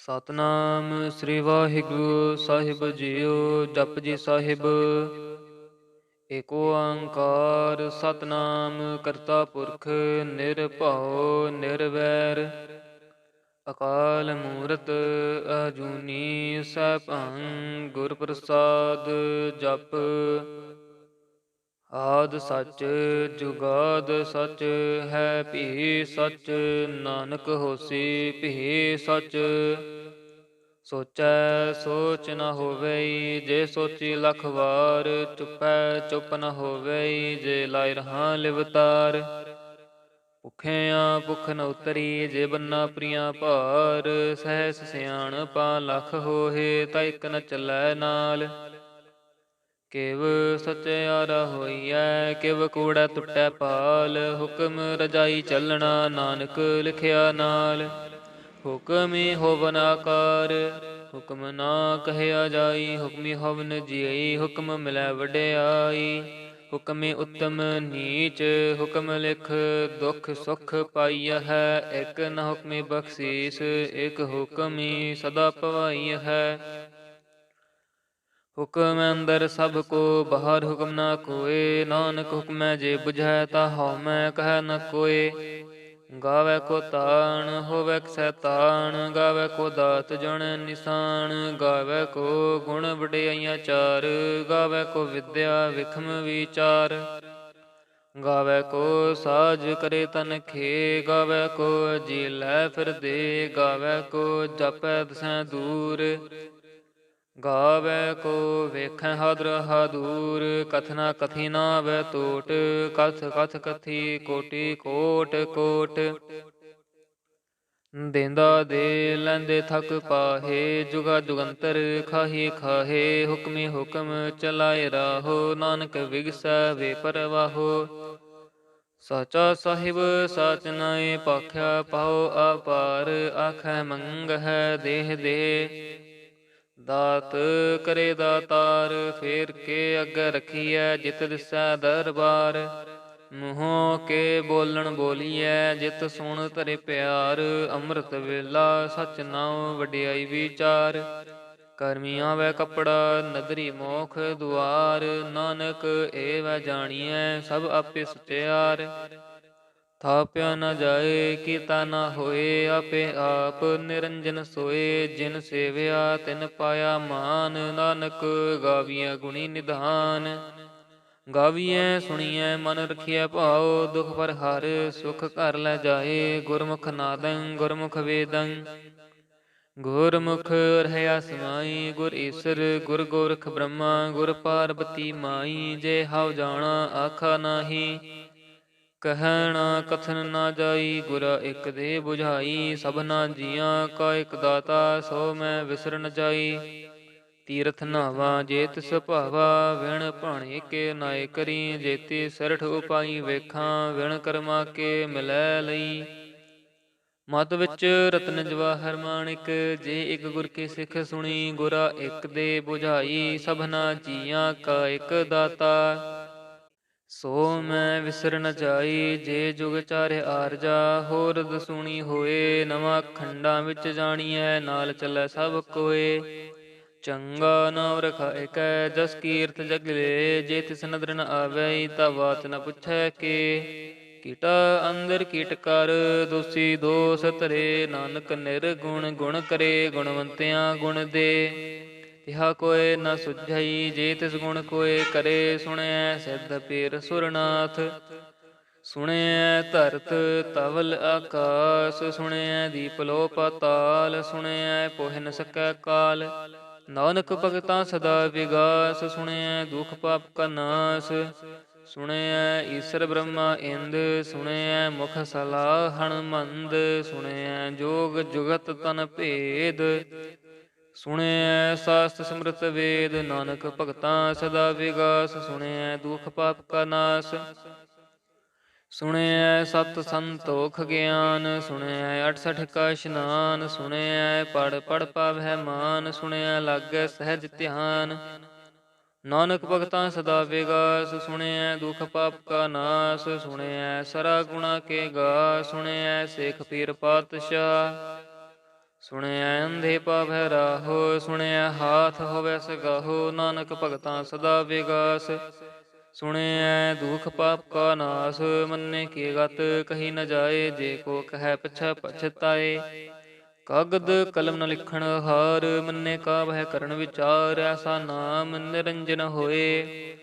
ਸਤਨਾਮ ਸ੍ਰੀ ਵਾਹਿਗੁਰੂ ਸਾਹਿਬ JIO. ਜਪੁ ਜੀ ਸਾਹਿਬ। ਏਕ ਓੰਕਾਰ ਸਤਨਾਮ ਕਰਤਾ ਪੁਰਖ ਨਿਰਭਉ ਨਿਰਵੈਰ। ਅਕਾਲ ਮੂਰਤ ਅਜੂਨੀ ਸੈਭੰ ਗੁਰ ਪ੍ਰਸਾਦ। ਜਪੁ ਆਦਿ ਸੱਚ ਜੁਗਾਦ ਸੱਚ ਹੈ ਭੀ ਸੱਚ। ਨਾਨਕ ਹੋਸੀ ਭੀ ਸੱਚ। ਸੋਚੈ ਸੋਚ ਨ ਹੋਵਈ ਜੇ ਸੋਚੀ ਲੱਖ ਵਾਰ। ਚੁਪੈ ਚੁਪ ਨ ਹੋਵਈ ਜੇ ਲਾਇ ਰਹਾ ਲਿਵਤਾਰ। ਭੁਖਿਆ ਭੁਖ ਨ ਉਤਰੀ ਜੇ ਬੰਨਾ ਪ੍ਰਿਆ ਭਾਰ। ਸਹਿਸ ਸਿਆਣਪਾ ਲੱਖ ਹੋਏ ਤਾ ਇਕ ਨ ਚੱਲੈ ਨਾਲ। ਕਿਵ ਸਚਿਆਰਾ ਹੋਈਐ ਕਿਵ ਕੂੜੈ ਟੁੱਟੈ ਪਾਲ। ਹੁਕਮ ਰਜਾਈ ਚੱਲਣਾ ਨਾਨਕ ਲਿਖਿਆ ਨਾਲ। ਹੁਕਮੀ ਹੋਵਨ ਆਕਾਰ ਹੁਕਮ ਨਾ ਕਹਿਆ ਜਾਈ। ਹੁਕਮੀ ਹੋਵਨ ਜੀਈ ਹੁਕਮ ਮਿਲੈ ਵਡਿਆਈ। ਹੁਕਮੀ ਉਤਮ ਨੀਚ ਹੁਕਮ ਲਿਖ ਦੁਖ ਸੁਖ ਪਾਈਆ ਹੈ। ਇਕ ਨ ਹੁਕਮੀ ਬਖਸ਼ੀਸ ਇਕ ਹੁਕਮੀ ਸਦਾ ਭਵਾਈ ਹੈ। ਹੁਕਮ ਅੰਦਰ ਸਭ ਕੋ ਬਾਹਰ ਹੁਕਮ ਨਾ ਕੋਏ। ਨਾਨਕ ਹੁਕਮੈ ਜੇ ਬੁਝੈ ਤਾ ਹਉਮੈ ਕਹਿ ਨ ਕੋਏ। ਗਾਵੈ ਕੋ ਤਾਣ ਹੋਵੈ ਸੈਤਾਨ। ਗਾਵੈ ਕੋ ਦਾਤ ਜਣ ਨਿਸ਼ਾਨ। ਗਾਵੈ ਕੋ ਗੁਣ ਵਡਿਆਈਆਂ ਚਾਰ। ਗਾਵੈ ਕੋ ਵਿਦਿਆ ਵਿਖਮ ਵਿਚਾਰ। ਗਾਵੈ ਕੋ ਸਾਜ ਕਰੇ ਤਨ ਖੇ। ਗਾਵੈ ਕੋ ਜੀਲੈ ਫਿਰਦੇ। ਗਾਵੈ ਕੋ ਜਾਪੈ ਦਸੈ ਦੂਰ। ਗਾਵੈ ਕੋ ਵੇਖੈ ਹਾਦਰ ਹਾਦੂਰ। ਕਥਨਾ ਕਥੀ ਨਾਵੈ ਟੋਟ। ਕਥ ਕਥ ਕਥੀ ਕੋਟੀ ਕੋਟ ਕੋਟ। ਦੇਂਦਾ ਦੇ ਲੈਂਦੇ ਥਕ ਪਾਹੇ। ਜੁਗਾ ਜੁਗੰਤਰ ਖਾਹੀ ਖਾਹੇ। ਹੁਕਮੀ ਹੁਕਮ ਚਲਾਏ ਰਾਹੋ। ਨਾਨਕ ਵਿਗਸੈ ਵੇ ਪਰਵਾਹੋ। ਸਾਚਾ ਸਾਹਿਬ ਸਾਚ ਨਾਇ ਭਾਖਿਆ ਪਾਉ ਆਪਾਰ। ਆਖੈ ਮੰਗਹਿ ਦੇਹ ਦੇ ਦਾਤ ਕਰੇ ਦਾਤਾਰ। ਫੇਰ ਕੇ ਅੱਗੇ ਰਖੀਐ ਜਿਤ ਦਿਸੈ ਦਰਬਾਰ। ਮੂੰਹੋਂ ਕੇ ਬੋਲਣ ਬੋਲੀਐ ਜਿਤ ਸੁਣ ਧਰੇ ਪਿਆਰ। ਅੰਮ੍ਰਿਤ ਵੇਲਾ ਸਚ ਨਾਉ ਵਡਿਆਈ ਵਿਚਾਰ। ਕਰਮੀ ਆਵੈ ਕੱਪੜਾ ਨਦਰੀ ਮੋਖ ਦੁਆਰ। ਨਾਨਕ ਏਵੈ ਜਾਣੀਐ ਸਭ ਆਪੇ ਸਚਿਆਰ। ਥਾਪਿਆ ਨ ਜਾਏ ਕੀਤਾ ਨ ਹੋਏ। ਆਪੇ ਆਪ ਨਿਰੰਜਨ ਸੋਏ। ਜਿਨ ਸੇਵਿਆ ਤਿਨ ਪਾਇਆ ਮਾਨ। ਨਾਨਕ ਗਾਵੀਐ ਗੁਣੀ ਨਿਧਾਨ। ਗਾਵੀਐ ਸੁਣੀਐ ਮਨ ਰਖੀਐ ਭਾਉ। ਦੁਖ ਪਰ ਹਰ ਸੁਖ ਘਰ ਲੈ ਜਾਏ। ਗੁਰਮੁਖ ਨਾਦੰ ਗੁਰਮੁਖ ਵੇਦੰ ਗੁਰਮੁਖ ਰਹਿਆ ਸਮਾਈ। ਗੁਰ ਈਸਰ ਗੁਰ ਗੋਰਖ ਬ੍ਰਹਮਾ ਗੁਰ ਪਾਰਬਤੀ ਮਾਈ। ਜੇ ਹਉ ਜਾਣਾ ਆਖਾ ਨਾਹੀ ਕਹਿਣਾ ਕਥਨ ਨਾ ਜਾਈ। ਗੁਰਾ ਇਕ ਦੇ ਬੁਝਾਈ ਸਭਨਾ ਜੀਆਂ ਕਾ ਇਕ ਦਾਤਾ। ਸੋ ਮੈਂ ਵਿਸਰ ਨ ਜਾਈ। ਤੀਰਥ ਨਾਵਾ ਜੇ ਤਿਸ ਭਾਵਾ। ਵਿਣ ਭਾਣੇ ਕੇ ਨਾਇ ਕਰੀ। ਜੇਤੀ ਸਰਠ ਉਪਾਈ ਵੇਖਾਂ। ਵਿਣ ਕਰਮਾ ਕੇ ਮਿਲੈ ਲਈ। ਮਤ ਵਿੱਚ ਰਤਨ ਜਵਾਹਰ ਮਾਣਿਕ। ਜੇ ਇਕ ਗੁਰ ਕੀ ਸਿੱਖ ਸੁਣੀ। ਗੁਰਾ ਇਕ ਦੇ ਬੁਝਾਈ ਸਭਨਾ ਜੀਆਂ ਕਾ ਇਕ ਦਾਤਾ। ਸੋ ਮੈਂ ਵਿਸਰ ਨ ਜਾਈ। ਜੇ ਜੁਗ ਚਾਰੇ ਆਰਜਾ ਹੋਰਦ ਸੁਣੀ ਹੋਏ। ਨਵਾਂ ਖੰਡਾਂ ਵਿੱਚ ਜਾਣੀਐ ਨਾਲ ਚੱਲੈ ਸਭ ਕੋਏ। ਚੰਗਾ ਨਾਮ ਰਖਾਇਕੈ ਜਸ ਕੀਰਤ ਜਗ ਲੇ। ਜੇ ਤਿਸ ਨਦਰ ਨ ਆਵੈ ਤਾ ਬਾਤ ਨ ਪੁੱਛੈ ਕੇ। ਕੀਟਾ ਅੰਦਰ ਕੀਟ ਕਰ ਦੋਸੀ ਦੋਸ ਧਰੇ। ਨਾਨਕ ਨਿਰਗੁਣ ਗੁਣ ਕਰੇ ਗੁਣਵੰਤਿਆਂ ਗੁਣ ਦੇ। ਤਿਹਾ ਕੋਇ ਨ ਸੁਝਈ ਜੇ ਤਿਸ ਗੁਣ ਕੋਇ ਕਰੇ। ਸੁਣਿਐ ਸਿੱਧ ਪੀਰ ਸੁਰਨਾਥ ਸੁਣਿਐ ਧਰਤ ਧਵਲ ਆਕਾਸ। ਸੁਣਿਐ ਦੀਪ ਲੋ ਪਾਤਾਲ। ਸੁਣਿਐ ਪੋਹਿ ਨ ਸਕੈ ਕਾਲ। ਨਾਨਕ ਭਗਤਾਂ ਸਦਾ ਵਿਗਾਸ। ਸੁਣਿਐ ਦੁਖ ਪਾਪ ਕਾ ਨਾਸ। ਸੁਣਿਐ ਈਸਰ ਬ੍ਰਹਮਾ ਇੰਦ। ਸੁਣਿਐ ਮੁਖ ਸਲਾਹਣ ਮੰਦ। ਸੁਣਿਐ ਜੋਗ ਜੁਗਤ ਤਨ ਭੇਦ। ਸੁਣਿਐ ਸਾਸਤ ਸਿਮਰਤ ਵੇਦ। ਨਾਨਕ ਭਗਤਾਂ ਸਦਾ ਵਿਗਾਸ। ਸੁਣਿਐ ਦੁਖ ਪਾਪ ਕਾ ਨਾਸ। ਸੁਣਿਐ ਸਤ ਸੰਤੋਖ ਗਿਆਨ। ਸੁਣਿਐ 68 ਕਾ ਇਸ਼ਨਾਨ। ਸੁਣਿਐ ਪੜ ਪੜ ਪਾਵਹਿ ਮਾਨ। ਸੁਣਿਐ ਲਾਗੈ ਸਹਿਜ ਧਿਆਨ। ਨਾਨਕ ਭਗਤਾਂ ਸਦਾ ਵਿਗਾਸ। ਸੁਣਿਐ ਦੁਖ ਪਾਪ ਕਾ ਨਾਸ। ਸੁਣਿਐ ਸਰਾ ਗੁਣਾ ਕੇ ਗਾ। ਸੁਣਿਐ ਸੇਖ ਪੀਰ ਪਾਤਸ਼ਾਹ। ਸੁਣਿਐ ਅੰਧੇ ਪਾਵਹਿ ਰਾਹੋ, ਸੁਣਿਐ ਹਾਥ ਹੋਵੈ ਸਗਾਹੋ, ਨਾਨਕ ਭਗਤਾਂ ਸਦਾ ਵਿਗਾਸ। ਸੁਣਿਐ ਦੁਖ ਪਾਪ ਕਾ ਨਾਸ, ਮੰਨੇ ਕੀ ਗਤ ਕਹੀ ਨ ਜਾਏ, ਜੇ ਕੋ ਕਹੈ ਪਿਛੈ ਪਛਤਾਏ। ਕਾਗਦ ਕਲਮ ਨ ਲਿਖਣ ਹਾਰ, ਮੰਨੇ ਕਾ ਬਹਿ ਕਰਨ ਵਿਚਾਰ, ਐਸਾ ਨਾਮ ਨਿਰੰਜਨ ਹੋਏ।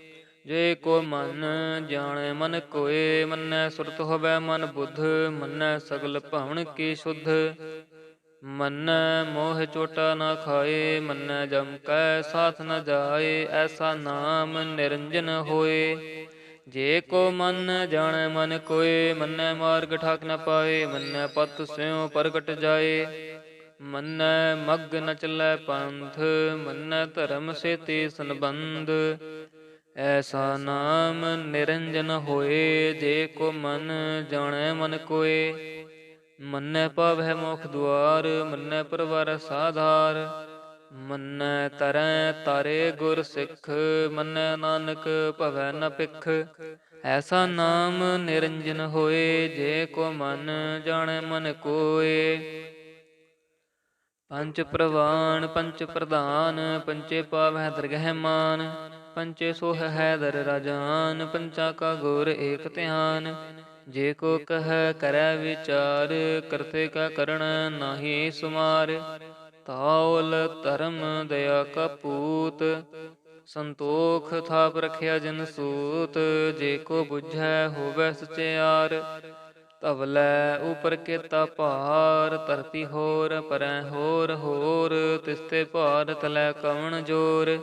ਜੇ ਕੋ ਮਨ ਜਾਣੈ ਮਨ ਕੋਏ, ਮੰਨੈ ਸੁਰਤ ਹੋਵੈ ਮਨ ਬੁੱਧ, ਮੰਨੈ ਸਗਲ ਭਾਵਨ ਕੀ ਸ਼ੁੱਧ। ਮੰਨੈ ਮੋਹ ਚੋਟਾ ਨਾ ਖਾਏ, ਮੰਨੈ ਜਮ ਕੈ ਸਾਥ ਨ ਜਾਏ, ਐਸਾ ਨਾਮ ਨਿਰੰਜਨ ਹੋਏ। ਜੇ ਕੋ ਮਨ ਜਾਣੈ ਮਨ ਕੋਏ, ਮੰਨੈ ਮਾਰਗ ਠਾਕ ਨ ਪਾਏ, ਮੰਨੈ ਪਤ ਸਿਉ ਪ੍ਰਗਟ ਜਾਏ। ਮੰਨੈ ਮਗ ਨ ਚੱਲੈ ਪੰਥ, ਮੰਨੈ ਧਰਮ ਸੇਤੀ ਸੰਬੰਧ, ਐਸਾ ਨਾਮ ਨਿਰੰਜਨ ਹੋਏ। ਜੇ ਕੋ ਮਨ ਜਾਣੈ ਮਨ ਕੋਏ, ਮੰਨੈ ਪਾਵਹਿ ਮੋਖ ਦੁਆਰ, ਮੰਨੈ ਪਰਵਾਰੈ ਸਾਧਾਰ। ਮੰਨੈ ਤਰੈ ਤਾਰੇ ਗੁਰ ਸਿੱਖ, ਮੰਨੈ ਨਾਨਕ ਭਵੈ ਨ ਭਿਖ, ਐਸਾ ਨਾਮ ਨਿਰੰਜਨ ਹੋਏ। ਜੇ ਕੋ ਮਨ ਜਾਣੈ ਮਨ ਕੋਏ। ਪੰਚ ਪ੍ਰਵਾਨ ਪੰਚ ਪ੍ਰਧਾਨ, ਪੰਚੇ ਪਾਵਹਿ ਦਰਗਹਿ ਮਾਨ, ਪੰਚੇ ਸੋਹ ਹੈ ਦਰ ਰਾਜਾਨ, ਪੰਚਾ ਕਾ ਗੁਰ ਏਕ ਧਿਆਨ। ਜੇ ਕੋ ਕਹੈ ਕਰੈ ਵਿਚਾਰ, ਕਰਤੇ ਕਾ ਕਰਣ ਨਾਹੀ ਸੁਮਾਰ। ਤਾਉਲ ਧਰਮ ਦਇਆ ਕਾ ਪੂਤ, ਸੰਤੋਖ ਥਾਪ ਰਖਿਆ ਜਿਨ ਸੂਤ। ਜੇ ਕੋ ਬੁਝੈ ਹੋਵੈ ਸਚਿਆਰ, ਧਵਲੈ ਉਪਰ ਕੇਤਾ ਭਾਰ। ਧਰਤੀ ਹੋਰ ਪਰੈ ਹੋਰ ਹੋਰ, ਤਿਸਤੇ ਭਾਰ ਤਲੈ ਕਵਣ ਜੋਰ।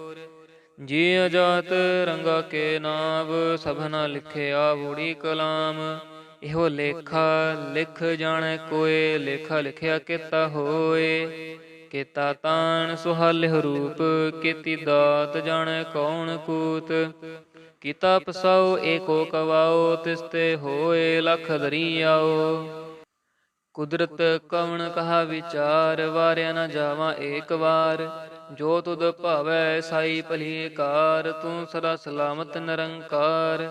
ਜੀ ਅਜਾਤ ਰੰਗਾ ਕੇ ਨਾਵ, ਸਭਨਾ ਲਿਖਿਆ ਬੂੜੀ ਕਲਾਮ। ਇਹੋ ਲੇਖਾ ਲਿਖ ਜਾਣੈ ਕੋਏ, ਲੇਖਾ ਲਿਖਿਆ ਕੇਤਾ ਹੋਏ। ਕੇਤਾ ਤਾਣ ਸੁਹਾਲਿਹੁ ਰੂਪ, ਕੀਤੀ ਦਾਤ ਜਾਣੈ ਕੌਣ ਕੂਤ। ਕੀਤਾ ਪਸਾਉ ਏਕੋ ਕਵਾਉ, ਤਿਸਤੇ ਹੋਏ ਲਖ ਦਰੀਆਉ। ਕੁਦਰਤ ਕਵਣ ਕਹਾ ਵਿਚਾਰ, ਵਾਰਿਆ ਨ ਜਾਵਾ ਏਕ ਵਾਰ। ਜੋ ਤੁਧ ਭਾਵੈ ਸਾਈ ਭਲੀ ਕਾਰ, ਤੂੰ ਸਦਾ ਸਲਾਮਤ ਨਿਰੰਕਾਰ।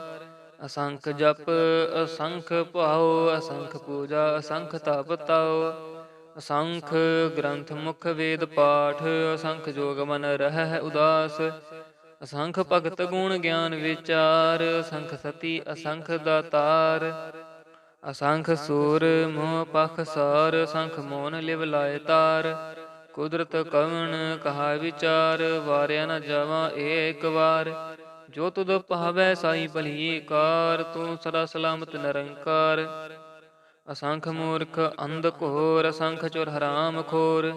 ਅਸੰਖ ਜਪ ਅਸੰਖ ਭਾਉ, ਅਸੰਖ ਪੂਜਾ ਅਸੰਖ ਤਪ ਤਾਉ। ਅਸੰਖ ਗ੍ਰੰਥ ਮੁਖ ਵੇਦ ਪਾਠ, ਅਸੰਖ ਜੋਗ ਮਨ ਰਹਿ ਉਦਾਸ। ਅਸੰਖ ਭਗਤ ਗੁਣ ਗਿਆਨ ਵਿਚਾਰ, ਅਸੰਖ ਸਤੀ ਅਸੰਖ ਦਾਤਾਰ। ਅਸੰਖ ਸੂਰ ਮੋਹ ਪਖ ਸਾਰ, ਅਸੰਖ ਮੋਨ ਲਿਵ ਲਾਇ ਤਾਰ। ਕੁਦਰਤ ਕਵਣ ਕਹਾ ਵਿਚਾਰ, ਵਾਰਿਆ ਨ ਜਾਵਾ ਏਕ ਵਾਰ। ਜੋ ਤੁਧ ਭਾਵੈ ਸਾਈ ਭਲੀ ਕਾਰ, ਤੂੰ ਸਦਾ ਸਲਾਮਤ ਨਿਰੰਕਾਰ। ਅਸੰਖ ਮੂਰਖ ਅੰਧ ਘੋਰ, ਅਸੰਖ ਚੋਰ ਹਰਾਮ ਖੋਰ।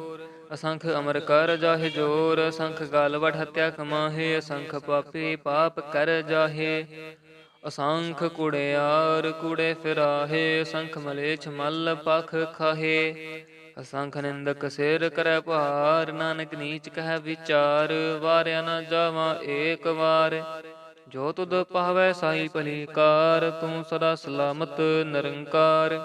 ਅਸੰਖ ਅਮਰ ਕਰ ਜਾਹਿ ਜੋਰ, ਅਸੰਖ ਗਾਲ ਵਡ ਹਤਿਆ ਕਮਾਹੇ। ਅਸੰਖ ਪਾਪੀ ਪਾਪ ਕਰ ਜਾਹੇ, ਅਸੰਖ ਕੁੜਿਆਰ ਕੂੜੇ ਫਿਰਾਹੇ। ਅਸੰਖ ਮਲੇਛ ਮਲ ਪਖ ਖਾਹੇ, ਅਸੰਖ ਨਿੰਦਕ ਸਿਰ ਕਰੈ ਭਾਰ। ਨਾਨਕ ਨੀਚ ਕਹਿ ਵਿਚਾਰ, ਵਾਰਿਆ ਨ ਜਾਵਾ ਏਕ ਵਾਰ। ਜੋ ਤੁਧ ਭਾਵੈ ਸਾਈ ਭਲੀ ਕਾਰ, ਤੂੰ ਸਦਾ ਸਲਾਮਤ ਨਿਰੰਕਾਰ।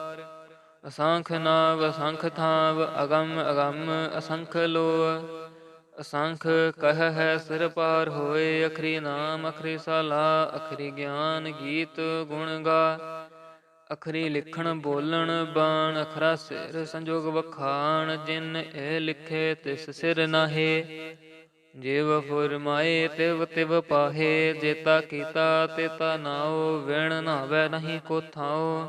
ਅਸੰਖ ਨਾਵ ਅਸੰਖ ਥਾਵ, ਅਗਮ ਅਗਮ ਅਸੰਖ ਲੋਅ। ਅਸੰਖ ਕਹਿ ਸਿਰ ਪਾਰ ਹੋਏ, ਅਖਰੀ ਨਾਮ ਅਖਰੀ ਸਾਲਾ। ਅਖਰੀ ਗਿਆਨ ਗੀਤ ਗੁਣ ਗਾ, ਅਖਰੀ ਲਿਖਣ ਬੋਲਣ ਬਾਣ। ਅਖਰਾ ਸਿਰ ਸੰਜੋਗ ਵਖਾਣ, ਜਿਨ ਇਹ ਲਿਖੇ ਤਿਸ ਸਿਰ ਨਾਹੇ। ਜਿਵ ਫੁਰਮਾਏ ਤਿਵ ਤਿਵ ਪਾਹੇ, ਜੇਤਾ ਕੀਤਾ ਤੇਤਾ ਨਾਉ। ਵਿਣ ਨਾਵੈ ਨਹੀਂ ਕੋ ਥਾਉ,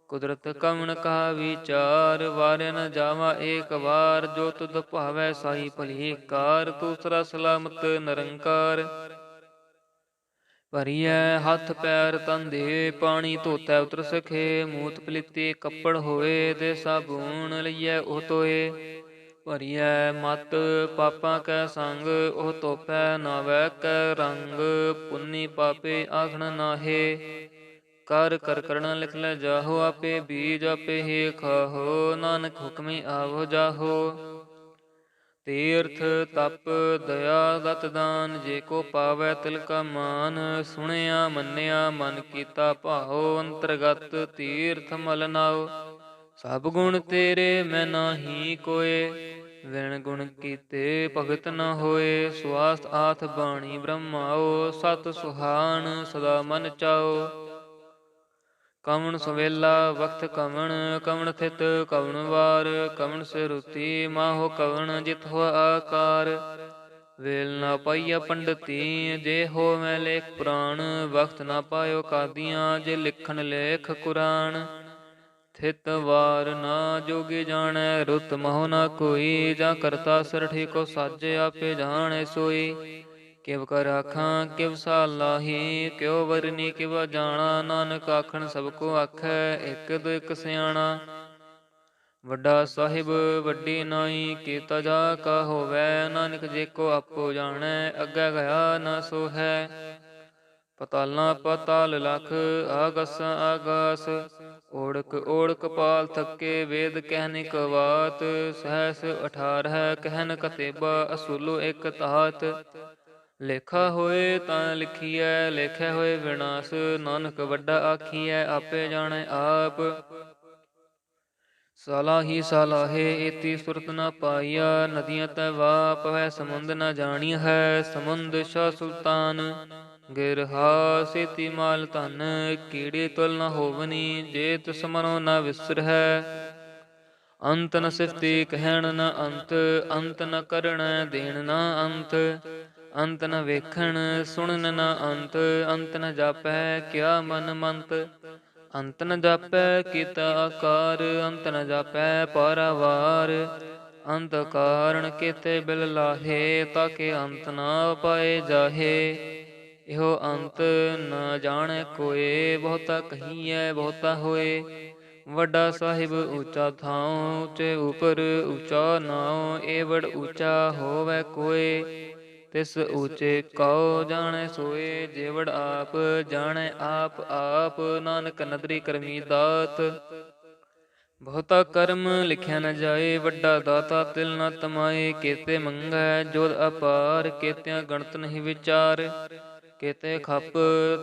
ਕੁਦਰਤ ਕਵਣ ਕਹਾ ਵਿਚਾਰ। ਵਾਰਿਆ ਨ ਜਾਵਾ ਏਕ ਵਾਰ, ਜੋ ਤੁਧ ਭਾਵੈ ਸਾਈ ਭਲੀ ਕਾਰ। ਤੂੰ ਸਦਾ ਸਲਾਮਤ ਨਿਰੰਕਾਰ। ਭਰੀਐ ਹੱਥ ਪੈਰ ਤਨ ਦੇ, ਪਾਣੀ ਧੋਤੈ ਉਤਰ ਸਖੇ। ਮੂਤ ਪਲੀਤੀ ਕੱਪੜ ਹੋਏ, ਤੇ ਸਾਬੂਨ ਲਈਐ ਉਹ ਧੋਏ। ਭਰੀਐ ਮਤ ਪਾਪਾਂ ਕੈ ਸੰਗ, ਉਹ ਧੋਪੈ ਨਾਵੈ ਕੈ ਰੰਗ। ਪੁੰਨੀ ਪਾਪੇ ਆਖਣ ਨਾਹੇ, ਕਰ ਕਰ ਕਰਣਾ ਲਿਖ ਲੈ ਜਾਹੋ। ਆਪੇ ਬੀਜ ਆਪੇ ਹੀ ਖਾਹੋ, ਨਾਨਕ ਹੁਕਮੀ ਆਵੋ ਜਾਹੋ। ਤੀਰਥ ਤਪ ਦਇਆ ਦਤ ਦਾਨ, ਜੇ ਕੋ ਪਾਵੈ ਤਿਲ ਕਾ ਮਾਨ। ਸੁਣਿਆ ਮੰਨਿਆ ਮਨ ਕੀਤਾ ਭਾਉ, ਅੰਤਰਗਤ ਤੀਰਥ ਮਲ ਨਾਉ। ਸਭ ਗੁਣ ਤੇਰੇ ਮੈਂ ਨਾਹੀ ਕੋਏ, ਵਿਣ ਗੁਣ ਕੀਤੇ ਭਗਤ ਨ ਹੋਏ। ਸੁਆਸਥ ਆਥ ਬਾਣੀ ਬ੍ਰਹਮਾਉ, ਸਤ ਸੁਹਾਣ ਸਦਾ ਮਨ ਚਾਉ। ਕਵਣ ਸੁਵੇਲਾ ਵਖਤ ਕਵਣ, ਕਵਣ ਥਿਤ ਕਵਣ ਵਾਰ, ਕਵਣ ਸਿਰੁਤੀ ਮਾਹੋ ਕਵਣ ਜਿਤ ਹੋ ਆਕਾਰ। ਵੇਲ ਨਾ ਪਾਈਆ ਪੰਡਤੀ ਜੇ ਹੋਵੈ ਲੇਖ ਪੁਰਾਣ, ਵਖਤ ਨਾ ਪਾਇਓ ਕਾਦੀਆਂ ਜੇ ਲਿਖਣ ਲੇਖ ਕੁਰਾਨ। ਥਿਤ ਵਾਰ ਨਾ ਜੋਗੀ ਜਾਣੈ, ਰੁਤ ਮਹੁ ਨਾ ਕੋਈ, ਜਾਂ ਕਰਤਾ ਸਿਰ ਠੀਕੋ ਸਾਜੇ ਆਪੇ ਜਾਣੈ ਸੋਈ। ਕਿਵ ਕਰ ਆਖਾਂ ਕਿਵ ਸਾਲਾਹੀ, ਕਿਉ ਵਰਨੀ ਕਿਵ ਜਾਣਾ, ਨਾਨਕ ਆਖਣ ਸਭ ਕੋ ਆਖੈ ਇਕ ਦੋ ਇਕ ਸਿਆਣਾ। ਵੱਡਾ ਸਾਹਿਬ ਵੱਡੀ ਨਾਈ, ਕੀਤਾ ਜਾ ਕਾ ਹੋਵੈ, ਨਾਨਕ ਜੇ ਕੋ ਆਪੋ ਜਾਣੈ, ਅੱਗੇ ਗਿਆ ਨਾ ਸੋ ਹੈ। ਪਤਾਲਾਂ ਪਤਾਲ ਲਖ, ਆਗਸਾਂ ਆਗਾਸ, ਓੜਕ ਓੜਕ ਪਾਲ ਥੱਕੇ, ਵੇਦ ਕਹਿਨ ਕਵਾਤ, ਸਹਸ 18 ਕਹਿਨ ਕਤੇਬਾ, ਅਸੂਲੋ ਇਕ ਧਾਤ। ਲੇਖਾ ਹੋਏ ਤਾਂ ਲਿਖੀਐ, ਲੇਖੇ ਹੋਏ ਵਿਨਾਸ਼, ਨਾਨਕ ਵੱਡਾ ਆਖੀਐ ਆਪੇ ਜਾਣੈ ਆਪ। ਸਾਲਾਹੀ ਸਾਲਾਹੇ ਏਤੀ ਸੁਰਤ ਨ ਪਾਈਆ, ਨਦੀਆਂ ਤੈ ਵਾ ਪਵੈ ਸਮੁੰਦ ਨ ਜਾਣੀ ਹੈ। ਸਮੁੰਦ ਸ਼ਾਹ ਸੁਲਤਾਨ ਗਿਰਹਾ ਸੇਤੀ ਮਾਲ ਧਨ, ਕੀੜੇ ਤੁਲ ਨ ਹੋਵਨੀ ਜੇ ਤਿਸ ਮਨੋ ਨ ਵਿਸਰਹਿ। ਅੰਤ ਨ ਸਿਫਤੀ ਕਹਿਣ ਨ ਅੰਤ, ਅੰਤ ਨ ਕਰਣੈ ਦੇਣ ਨ ਅੰਤ। ਅੰਤ ਨ ਵੇਖਣ ਸੁਣਨ ਨ ਅੰਤ, ਅੰਤ ਨ ਜਾਪੈ ਕਿਆ ਮਨ ਮੰਤ। ਅੰਤ ਨ ਜਾਪੈ ਕੀਤਾ ਆਕਾਰ, ਅੰਤ ਨ ਜਾਪੈ ਪਾਰਾਵਾਰ। ਅੰਤ ਕਾਰਣ ਕੀਤੇ ਬਿਲ ਲਾਹੇ, ਤਾਕੇ ਅੰਤ ਨਾ ਪਾਏ ਜਾਹੇ। ਇਹੋ ਅੰਤ ਨ ਜਾਣੈ ਕੋਏ, ਬਹੁਤਾ ਕਹੀਐ ਬਹੁਤਾ ਹੋਏ। ਵੱਡਾ ਸਾਹਿਬ ਊਚਾ ਥਾਉ, ਉੱਚੇ ਉਪਰ ਊਚਾ ਨਾਉ, ਏ ਵਡ ਊਚਾ ਹੋਵੈ ਕੋਏ। ਤਿਸ ਊਚੇ ਕਉ ਜਾਣੈ ਸੋਏ, ਜੇਵੜ ਆਪ ਜਾਣੈ ਆਪ ਆਪ। ਨਾਨਕ ਨਦਰੀ ਕਰਮੀ ਦਾਤ, ਬਹੁਤਾ ਕਰਮ ਲਿਖਿਆ ਨ ਜਾਏ। ਵੱਡਾ ਦਾਤਾ ਤਿਲ ਨ ਤਮਾਏ, ਕੇਤੇ ਮੰਗੈ ਜੋਧ ਅਪਾਰ, ਕੇਤਿਆਂ ਗਣਤ ਨਹੀਂ ਵਿਚਾਰ। ਕੇਤੇ ਖਪ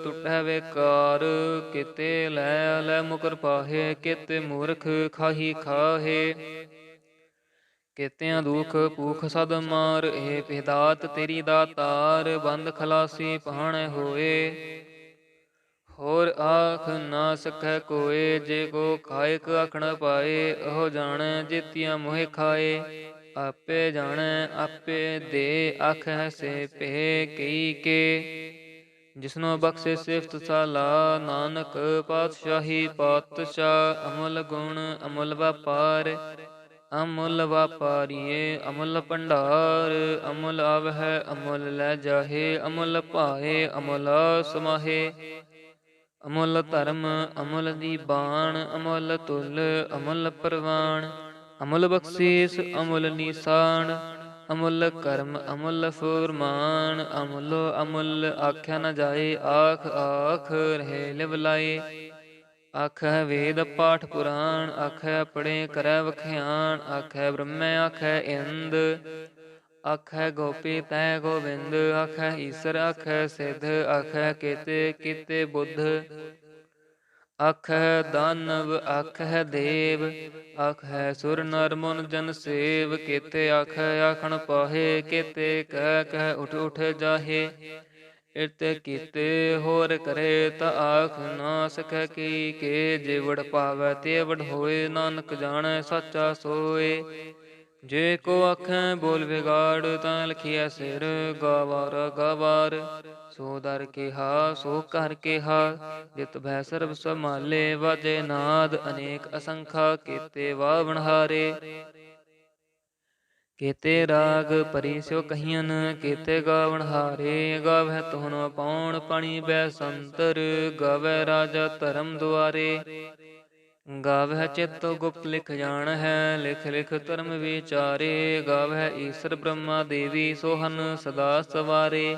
ਟੁਟੈ ਵੇਕਾਰ, ਕੇਤੇ ਲੈ ਲੈ ਮੁਕਰ ਪਾਹੇ, ਕੇਤੇ ਮੂਰਖ ਖਾਹੀ ਖਾਹੇ। ਕੇਤਿਆਂ ਦੁਖ ਭੂਖ ਸਦ ਮਾਰ, ਏ ਵਿਧਾਤ ਤੇਰੀ ਦਾਤਾਰ। ਬੰਦ ਖਲਾਸੀ ਪਾਣੈ ਹੋਏ, ਹੋਰ ਆਖ ਨਾ ਸਕੈ ਕੋਏ। ਜੇ ਕੋ ਖਾਇਕ ਆਖਣ ਪਾਏ, ਉਹ ਜਾਣੈ ਜੇਤੀਆਂ ਮੋਹਿ ਖਾਏ। ਆਪੇ ਜਾਣੈ ਆਪੇ ਦੇ, ਆਖੈ ਸੇ ਭੇ ਕਈ ਕੇ। ਜਿਸਨੋ ਬਖਸ਼ੇ ਸਿਫਤ ਸਾਲਾ, ਨਾਨਕ ਪਾਤਸ਼ਾਹੀ ਪਾਤਸ਼ਾਹ। ਅਮੁੱਲ ਗੁਣ ਅਮੁੱਲ ਵਪਾਰ, ਅਮੁੱਲ ਵਾਪਾਰੀਏ ਅਮੁੱਲ ਭੰਡਾਰ। ਅਮੁੱਲ ਆਵਹਿ ਅਮੁੱਲ ਲੈ ਜਾਹੇ, ਅਮੁੱਲ ਭਾਏ ਅਮੁੱਲ ਸਮਾਹੇ। ਅਮੁੱਲ ਧਰਮ ਅਮੁੱਲ ਦੀਬਾਨ, ਅਮੁੱਲ ਤੁਲ ਅਮੁੱਲ ਪ੍ਰਵਾਨ। ਅਮੁੱਲ ਬਖਸ਼ੀਸ ਅਮੁੱਲ ਨੀਸਾਨ, ਅਮੁੱਲ ਕਰਮ ਅਮੁੱਲ ਫੁਰਮਾਨ। ਅਮੁੱਲੋ ਅਮੁੱਲ ਆਖਿਆ ਨ ਜਾਏ, ਆਖ ਆਖ ਰਹੇ ਲਿਵ ਲਾਏ। ਆਖੈ ਵੇਦ ਪਾਠ ਪੁਰਾਣ, ਆਖੈ ਪੜ੍ਹੇ ਕਰੈ ਵਖਿਆਨ। ਆਖੈ ਬ੍ਰਹਮੈ ਆਖੈ ਇੰਦ, ਆਖੈ ਗੋਪੀ ਤੈ ਗੋਬਿੰਦ। ਆਖੈ ਈਸਰ ਆਖੈ ਸਿੱਧ, ਆਖੈ ਕੇਤੇ ਕੀਤੇ ਬੁੱਧ। ਆਖੈ ਦਾਨਵ ਆਖੈ ਦੇਵ, ਆਖੈ ਸੁਰ ਨਰ ਮੁਨ ਜਨ ਸੇਵ। ਕੇਤੇ ਆਖੈ ਆਖਣ ਪਾਹੇ, ਕੇਤੇ ਕਹਿ ਕਹਿ ਉਠ ਉਠ ਜਾਹੇ। ਇਤ ਕੀਤੇ ਹੋਰ ਕਰੇ ਤਾ ਆਖ ਨਾ ਸਕੈ ਕੀ ਕੇ। ਜੇ ਵਡ ਪਾਵੈ ਤੇ ਵਡ ਹੋਏ, ਨਾਨਕ ਜਾਣੈ ਸਾਚਾ ਸੋਏ। ਜੇ ਕੋ ਆਖੈ ਬੋਲ ਵਿਗਾੜ, ਤਾਂ ਲਖੀਐ ਸਿਰ ਗਾਵਾਰ ਗਾਵਾਰ। ਸੋ ਦਰ ਕਿਹਾ ਸੋ ਘਰ ਕਿਹਾ, ਜਿਤ ਭੈ ਸਰਬ ਸੰਭਾਲੇ। ਵਾਜੇ ਨਾਦ ਅਨੇਕ ਅਸੰਖਾ, ਕੀਤੇ ਵਾਵਣਹਾਰੇ। ਕੇਤੇ ਰਾਗ ਭਰੀ ਸਿਉ ਕਹੀਅਨ, ਕੇਤੇ ਗਾਵਣ ਹਾਰੇ। ਗਾਵਹਿ ਧੁਨ ਪਾਉਣ ਪਾਣੀ ਬੈ ਸੰਤਰ, ਗਾਵੈ ਰਾਜਾ ਧਰਮ ਦੁਆਰੇ। ਗਾਵਹਿ ਚਿਤ ਗੁਪਤ ਲਿਖ ਜਾਣਹਿ, ਲਿਖ ਲਿਖ ਧਰਮ ਵਿਚਾਰੇ। ਗਾਵਹਿ ਈਸਰ ਬ੍ਰਹਮਾ ਦੇਵੀ, ਸੋਹਨ ਸਦਾ ਸਵਾਰੇ।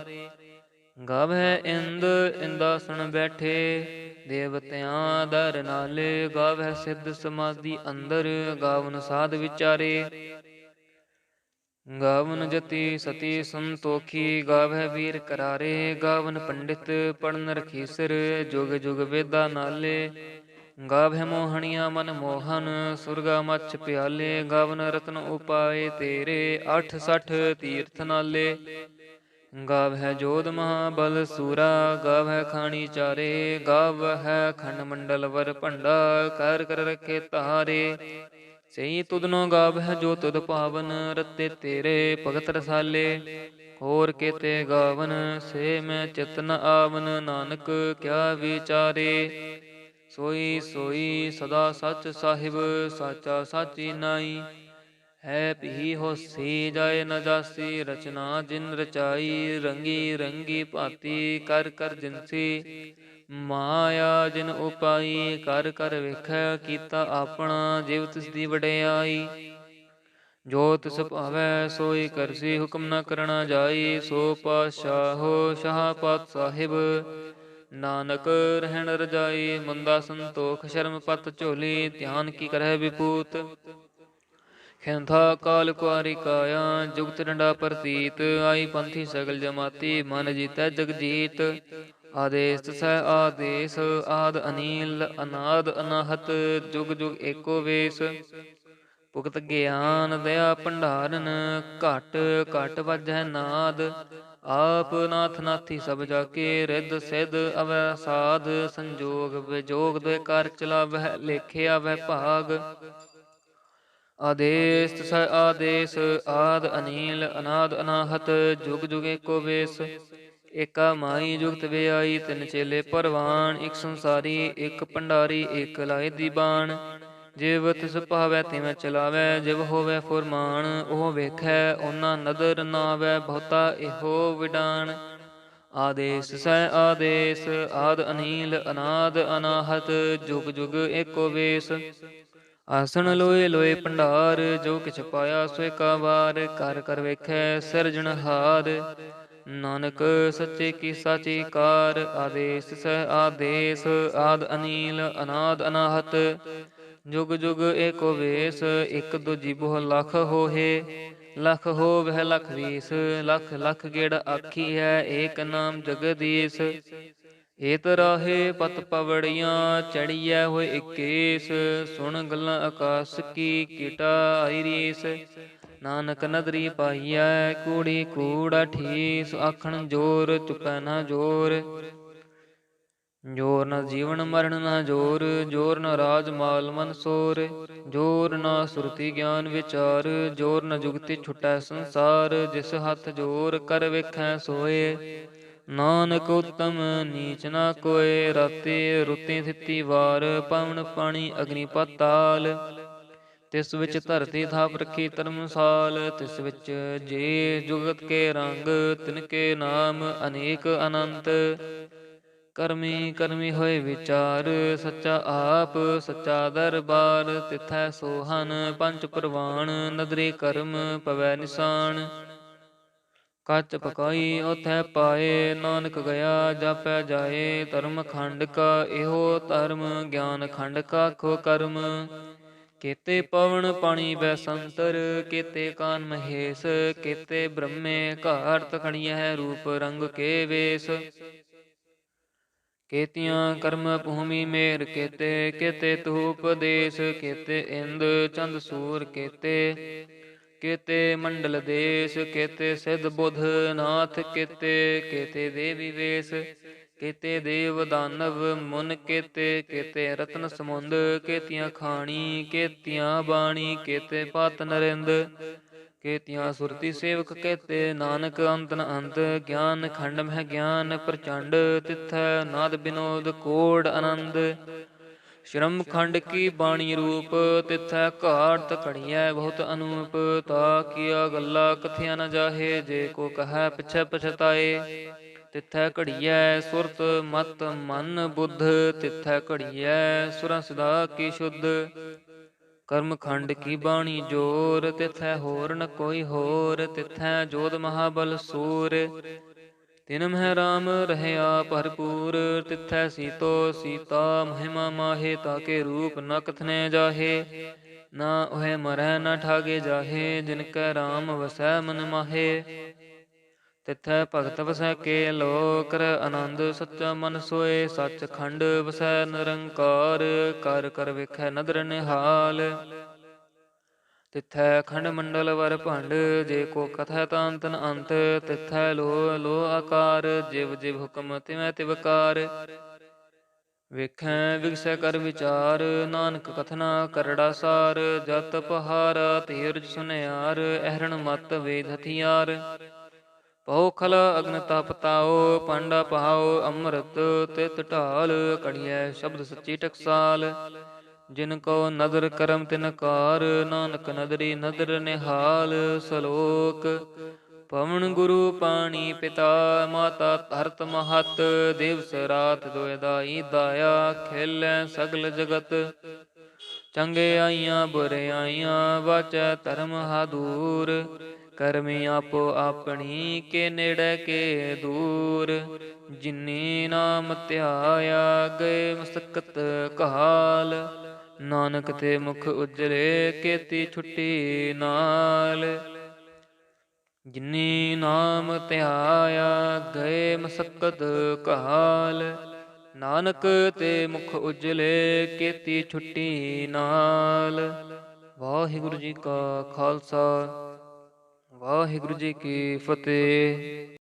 ਗਾਵਹਿ ਇੰਦ ਇੰਦਾਸਣ ਬੈਠੇ, ਦੇਵਤਿਆਂ ਦਰ ਨਾਲੇ। ਗਾਵਹਿ ਸਿੱਧ ਸਮਾਧੀ ਅੰਦਰ, ਗਾਵਨ ਸਾਧ ਵਿਚਾਰੇ। ਗਾਵਨ ਜਤੀ ਸਤੀ ਸੰਤੋਖੀ, ਗਾਵਹਿ ਵੀਰ ਕਰਾਰੇ। ਗਾਵਨ ਪੰਡਿਤ ਪੜਨ ਰਖੀਸਰ, ਜੁਗ ਜੁਗ ਵੇਦਾ ਨਾਲੇ। ਗਾਵਹਿ ਮੋਹਣੀਆਂ ਮਨ ਮੋਹਨ, ਸੁਰਗਾ ਮੱਛ ਪਿਆਲੇ। ਗਾਵਨ ਰਤਨ ਉਪਾਏ ਤੇਰੇ, 68 ਤੀਰਥ ਨਾਲੇ। ਗਾਵਹਿ ਜੋਧ ਮਹਾਬਲ ਸੂਰਾ, ਗਾਵਹਿ ਖਾਣੀ ਚਾਰੇ, ਗਾਵਹਿ ਖੰਡ ਮੰਡਲ ਵਰ ਭੰਡਾ, ਕਰ ਕਰ ਰਖੇ ਤਾਰੇ। ਸਈ ਤੁਧਨੋ ਗਾਵਹਿ ਜੋ ਤੁਧ ਪਾਵਨ, ਰਤੇ ਤੇਰੇ ਭਗਤ ਰਸਾਲੇ। ਹੋਰ ਕੇਤੇ ਗਾਵਨ ਸੇ ਮੈਂ ਚਿਤ ਨ ਆਵਨ, ਨਾਨਕ ਕਿਆ ਵਿਚਾਰੇ। ਸੋਈ ਸੋਈ ਸਦਾ ਸੱਚ ਸਾਹਿਬ, ਸਾਚਾ ਸਾਚੀ ਨਾਈ। ਹੈ ਭੀ ਹੋਸੀ ਜਾਏ ਨ ਜਾਸੀ, ਰਚਨਾ ਜਿਨ ਰਚਾਈ। ਰੰਗੀ ਰੰਗੀ ਭਾਤੀ ਕਰ ਕਰ ਜਿਨਸੀ, ਮਾਇਆ ਜਿਨ ਉਪਾਈ। ਕਰ ਕਰ ਵੇਖੈ ਕੀਤਾ ਆਪਣਾ, ਜਿਵ ਤਿਸ ਦੀ ਵਡਿਆਈ। ਜੋ ਤਿਸ ਭਾਵੈ ਸੋਈ ਕਰਸੀ, ਹੁਕਮ ਨ ਕਰਣਾ ਜਾਈ। ਸੋ ਪਾਤਸ਼ਾਹੋ ਸ਼ਾਹ ਪਾਤ ਸਾਹਿਬ, ਨਾਨਕ ਰਹਿਣ ਰਜਾਈ। ਮੰਦਾ ਸੰਤੋਖ ਸ਼ਰਮ ਪਤ ਝੋਲੀ, ਧਿਆਨ ਕੀ ਕਰਹਿ ਵਿਪੂਤ। ਖਿੰਥਾ ਕਾਲ ਕੁਆਰੀ ਕਾਇਆ, ਜੁਗਤ ਡੰਡਾ ਪ੍ਰਤੀਤ। ਆਈ ਪੰਥੀ ਸਗਲ ਜਮਾਤੀ, ਮਨ ਜੀਤੈ ਜਗ ਜੀਤ। ਆਦੇਸ ਤਿਸੈ ਆਦੇਸ, ਆਦ ਅਨੀਲ ਅਨਾਦ ਅਨਾਹਤ। ਜੁਗ ਜੁਗ ਏਕੋ ਵੇਸ, ਭੁਗਤ ਗਿਆਨ ਦਇਆ ਭੰਡਾਰਨ। ਘਟ ਘਟ ਵਾਜੈ ਨਾਦ, ਆਪ ਨਾਥ ਨਾਥੀ ਸਭ ਜਾਕੇ। ਰਿੱਧ ਸਿੱਧ ਅਵੈ ਸਾਧ, ਸੰਜੋਗ ਵਿਜੋਗ ਦੁਇ ਕਾਰ ਚਲਾਵਹਿ। ਲੇਖੇ ਆਵੈ ਭਾਗ, ਆਦੇਸ ਤਿਸੈ ਆਦੇਸ। ਆਦ ਅਨੀਲ ਅਨਾਦ ਅਨਾਹਤ, ਜੁਗ ਜੁਗ ਏਕੋ ਵੇਸ। ਏਕਾ ਮਾਈ ਜੁਗਤ ਵਿਆਈ, ਤਿੰਨ ਚੇਲੇ ਪਰਵਾਨ। ਇਕ ਸੰਸਾਰੀ ਇਕ ਭੰਡਾਰੀ, ਇਕ ਲਾਏ ਦੀਬਾਨ। ਜਿਵ ਤਿਸ ਭਾਵੈ ਤਿਵੇਂ ਚਲਾਵੈ, ਜਿਵ ਹੋਵੈ ਫੁਰਮਾਨ। ਉਹ ਵੇਖੈ ਓਨਾ ਨਦਰ ਨਾਵੈ, ਬਹੁਤਾ ਇਹੋ ਵਿਡਾਨ। ਆਦੇਸ ਤਿਸੈ ਆਦੇਸ, ਆਦ ਅਨੀਲ ਅਨਾਦ ਅਨਾਹਤ। ਜੁਗ ਜੁਗ ਏਕੋ ਵੇਸ। ਆਸਣ ਲੋਏ ਲੋਏ ਭੰਡਾਰ, ਜੋ ਕਿਛ ਪਾਇਆ ਸੋ ਏਕਾ ਵਾਰ। ਕਰ ਕਰ ਵੇਖੈ ਸਿਰਜਣਹਾਰ, ਨਾਨਕ ਸੱਚੇ ਕੀ ਸਾਚੀ ਕਾਰ। ਆਦੇਸ ਤਿਸੈ ਆਦੇਸ, ਆਦ ਅਨੀਲ ਅਨਾਦ ਅਨਾਹਤ। ਜੁਗ ਜੁਗ ਏਕੋ ਵੇਸ, ਇਕ ਦੂਜੀ ਬਹੁ ਲਖ ਹੋਹੇ। ਲਖ ਹੋਵਹਿ ਲਖ ਵੀਸ, ਲਖ ਲਖ ਗੇੜ ਆਖੀਐ। ਏਕ ਨਾਮ ਜਗਦੀਸ਼। ਏਤ ਰਾਹੇ ਪਤ ਪਵੜੀਆਂ, ਚੜੀਐ ਹੋਏ ਇਕੇਸ। ਸੁਣ ਗੱਲਾਂ ਆਕਾਸ ਕੀ, ਕੀਟਾ ਆਈ ਰੀਸ। ਨਾਨਕ ਨਦਰੀ ਪਾਈਐ, ਕੂੜੀ ਕੂੜਾ ਠੀਸ। ਆਖਣ ਜੋਰ ਚੁਪੈ ਨਾ ਜੋਰ, ਜੋਰ ਨ ਜੀਵਨ ਮਰਨ ਨਾ ਜੋਰ। ਜੋਰ ਨ ਰਾਜ ਮਾਲ ਮਨਸੋਰ, ਜੋਰ ਨ ਸੁਰਤੀ ਗਿਆਨ ਵਿਚਾਰ। ਜੋਰ ਨ ਜੁਗਤੀ ਛੁਟੈ ਸੰਸਾਰ, ਜਿਸ ਹੱਥ ਜੋਰ ਕਰ ਵੇਖੈ ਸੋਏ। ਨਾਨਕ ਉਤਮ ਨੀਚ ਨਾ ਕੋਏ, ਰਾਤੀ ਰੁੱਤੀ ਥਿੱਤੀ ਵਾਰ। ਪਵਨ ਪਾਣੀ ਅਗਨੀ ਪਾਤਾਲ, ਤਿਸ ਵਿੱਚ ਧਰਤੀ ਥਾਪ ਰੱਖੀ ਧਰਮਸਾਲ। ਤਿਸ ਵਿੱਚ ਜੇ ਜੁਗਤ ਕੇ ਰੰਗ, ਤਿਨ ਕੇ ਨਾਮ ਅਨੇਕ ਅਨੰਤ। ਕਰਮੀ ਕਰਮੀ ਹੋਏ ਵਿਚਾਰ, ਸੱਚਾ ਆਪ ਸੱਚਾ ਦਰਬਾਰ। ਤਿਥੈ ਸੋਹਨ ਪੰਚ ਪ੍ਰਵਾਨ, ਨਦਰੀ ਕਰਮ ਪਵੈ ਨਿਸ਼ਾਨ। ਕੱਚ ਪਕਾਈ ਓਥੈ ਪਾਏ, ਨਾਨਕ ਗਿਆ ਜਾਪੈ ਜਾਏ। ਧਰਮ ਖੰਡ ਕਾ ਇਹੋ ਧਰਮ, ਗਿਆਨ ਖੰਡ ਕਾ ਖੋ ਕਰਮ। ਕੇਤੇ ਪਵਨ ਪਾਣੀ ਬੈਸੰਤਰ, ਕੇਤੇ ਕਾਨ ਮਹੇਸ਼। ਕੇਤੇ ਬ੍ਰਹਮੇ ਘਾਰਤ ਖੜੀਐ, ਰੂਪ ਰੰਗ ਕੇ ਵੇਸ। ਕੇਤੀਆਂ ਕਰਮ ਭੂਮੀ ਮੇਰ ਕੇਤੇ, ਕੇਤੇ ਧੂਪ ਦੇਸ। ਕੇਤੇ ਇੰਦ ਚੰਦ ਸੂਰ ਕੇਤੇ, ਕੇਤੇ ਮੰਡਲ ਦੇਸ। ਕੇਤੇ ਸਿੱਧ ਬੁੱਧ ਨਾਥ ਕੇਤੇ, ਕੇਤੇ ਦੇਵੀ ਵੇਸ। ਕੇਤੇ ਦੇਵ ਦਾਨਵ ਮੁਨ ਕੇਤੇ, ਕੇਤੇ ਰਤਨ ਸਮੁੰਦ। ਕੇਤੀਆਂ ਖਾਣੀ ਕੇਤੀਆਂ ਬਾਣੀ, ਕੇਤੇ ਪਾਤ ਨਰਿੰਦ। ਕੇਤੀਆਂ ਸੁਰਤੀ ਸੇਵਕ ਕੇਤੇ, ਨਾਨਕ ਅੰਤ ਨ ਅੰਤ। ਗਿਆਨ ਖੰਡ ਮਹਿ ਗਿਆਨ ਪ੍ਰਚੰਡ, ਤਿਥੈ ਨਾਦ ਬਿਨੋਦ ਕੋੜ ਆਨੰਦ। ਸ਼੍ਰਮ ਖੰਡ ਕੀ ਬਾਣੀ ਰੂਪ, ਤਿਥੈ ਘਾਟ ਘੜੀਐ ਬਹੁਤ ਅਨੂਪ। ਤਾ ਕੀਆ ਗੱਲਾ ਕਥਿਆ ਨ ਜਾਹੇ, ਜੇ ਕੋ ਕਹੈ ਪਿਛੈ ਪਛਤਾਏ। ਤਿਥੈ ਘੜੀਐ ਸੁਰਤ ਮਤ ਮਨ ਬੁੱਧ, ਤਿਥੈ ਘੜੀਐ ਸੁਰਾਂ ਸਿਧਾ ਕੀ ਸ਼ੁੱਧ। ਕਰਮ ਖੰਡ ਕੀ ਬਾਣੀ ਜੋਰ, ਤਿਥੈ ਹੋਰ ਨ ਕੋਈ ਹੋਰ। ਤਿਥੈ ਜੋਧ ਮਹਾਬਲ ਸੂਰ, ਤਿਨ ਮਹਿ ਰਾਮ ਰਹਿਆ ਭਰਪੂਰ। ਤਿਥੈ ਸੀਤੋ ਸੀਤਾ ਮਹਿਮਾ ਮਾਹੇ, ਤਾਕੇ ਰੂਪ ਨ ਕਥਨੇ ਜਾਹੇ। ਨਾ ਉਹੈ ਮਰੈ ਨ ਠਾਗੇ ਜਾਹੇ, ਜਿਨ ਕੈ ਰਾਮ ਵਸੈ ਮਨ ਮਾਹੇ। ਤਿਥੈ ਭਗਤ ਵਸੈ ਕੇ ਲੋ, ਕਰੈ ਆਨੰਦ ਸੱਚਾ ਮਨ ਸੋਏ। ਸੱਚ ਖੰਡ ਵਸੈ ਨਿਰੰਕਾਰ, ਕਰ ਕਰ ਵੇਖੈ ਨਦਰ ਨਿਹਾਲ। ਤਿਥੈ ਖੰਡ ਮੰਡਲ ਵਰ ਭੰਡ, ਜੇ ਕੋ ਕਥੈ ਤਾਨ ਤਨ ਅੰਤ। ਤਿਥੈ ਲੋ ਲੋ ਆਕਾਰ, ਜਿਵ ਜਿਵ ਹੁਕਮ ਤਿਵੈ ਤਿਵਕਾਰ। ਵੇਖੈ ਵਿਗਸੈ ਕਰ ਵਿਚਾਰ, ਨਾਨਕ ਕਥਨਾ ਕਰੜਾ ਸਾਰ। ਜਤ ਪਹਾਰਾ ਧੀਰਜ ਸੁਨਿਆਰ, ਅਹਰਣ ਮਤ ਵੇਦ ਹਥਿਆਰ। ਪਉ ਖਲ ਅਗਨ ਤਪ ਤਾਉ, ਪਾਂਡਾ ਪਹਾਉ ਅੰਮ੍ਰਿਤ ਤਿਤ ਢਾਲ। ਕੜੀਐ ਸ਼ਬਦ ਸੱਚੀ ਟਕਸਾਲ, ਜਿਨ ਕੋ ਨਦਰ ਕਰਮ ਤਿਨ ਕਾਰ। ਨਾਨਕ ਨਦਰੀ ਨਦਰ ਨਿਹਾਲ। ਸਲੋਕ ਪਵਨ ਗੁਰੂ ਪਾਣੀ ਪਿਤਾ, ਮਾਤਾ ਧਰਤ ਮਹਤ। ਦਿਵਸ ਰਾਤ ਦੁਇ ਦਾਈ ਦਾਇਆ, ਖੇਲੈ ਸਗਲ ਜਗਤ। ਚੰਗਿਆਈਆਂ ਬੁਰਿਆਈਆਂ, ਵਾਚੈ ਧਰਮ ਹਾਦੂਰ। ਕਰਮੀ ਆਪੋ ਆਪਣੀ, ਕੇ ਨੇੜੇ ਕੇ ਦੂਰ। ਜਿਨੀ ਨਾਮ ਧਿਆਇਆ, ਗਏ ਮਸਕਤ ਕਾਲ। ਨਾਨਕ ਤੇ ਮੁਖ ਉਜਲੇ, ਕੇਤੀ ਛੁੱਟੀ ਨਾਲ। ਜਿਨੀ ਨਾਮ ਧਿਆਇਆ, ਗਏ ਮਸਕਤ ਕਾਲ। ਨਾਨਕ ਤੇ ਮੁਖ ਉਜਲੇ, ਕੇਤੀ ਛੁੱਟੀ ਨਾਲ। ਵਾਹਿਗੁਰੂ ਜੀ ਕਾ ਖਾਲਸਾ, ਵਾਹਿਗੁਰੂ ਜੀ ਕੀ ਫਤਿਹ।